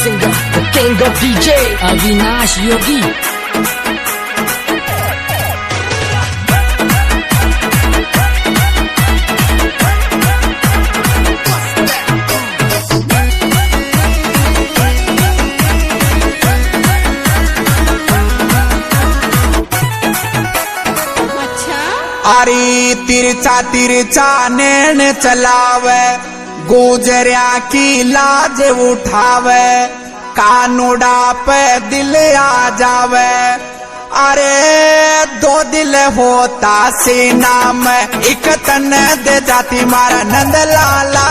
singer, the king of DJ, Avinash Yogi. अरे तिरछा तिरछा नैन चलावे, गुजरिया की लाज उठावे, कानूड़ा पे दिल आ जावे। अरे दो दिल होता सीना में, एक तन दे जाती मारा नंद लाला।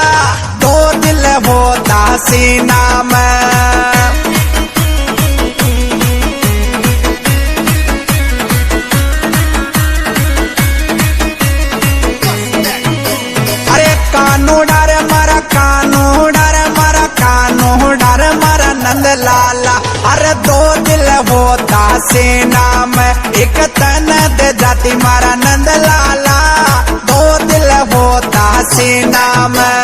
दो दिल होता सीना में, नंद लाला। अरे दो दिल होता सेना में, एक तन दे जाती मारा नंद लाला। दो दिल होता सेना में।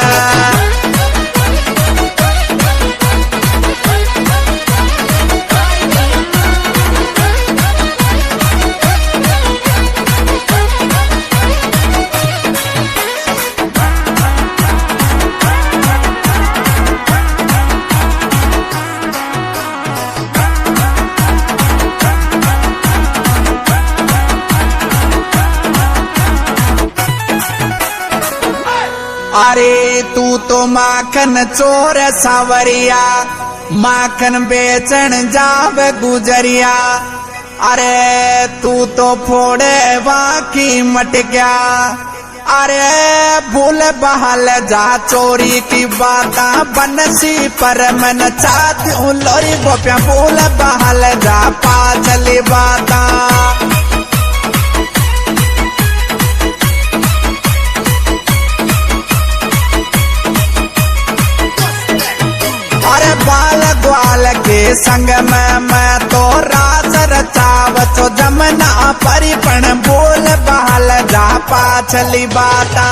अरे तू तो माखन चोर सावरिया, माखन बेचन जावे गुजरिया। अरे तू तो फोड़े बाकी मटक्या। अरे भूल बहाल जा चोरी की बाता, बनसी पर मन चाहती हूँ लोरी गोपिया। भूल बहाल जा पाचली बाता। बाल ग्वाल के संग में मैं तो राज रचावचो जमना परिपण। बोल बहाल जा पाछली बाता।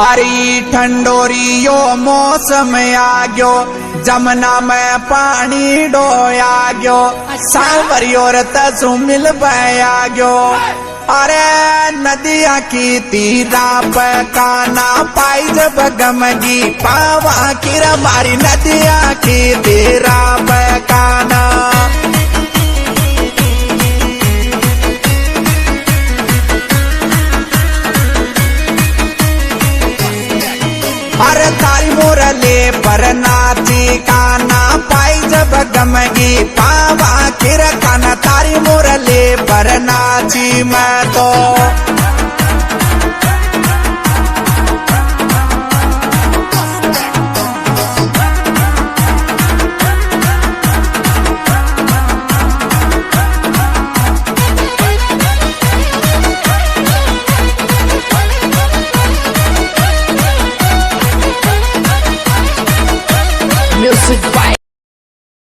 अरे ठंडोरियो मौसम आ गयो, जमुना में पानी डोया गयो। सावरियो तसु मिल बया गयो। अरे नदिया की तीरा पे काना पाई जब गमगी, पावा किरा मारी नदिया की तीरा पे काना। अरे तारी मुरली पर नाची काना पाई जब गमगी, पावा किर काना। तारी मुरली पर नाची मैं तो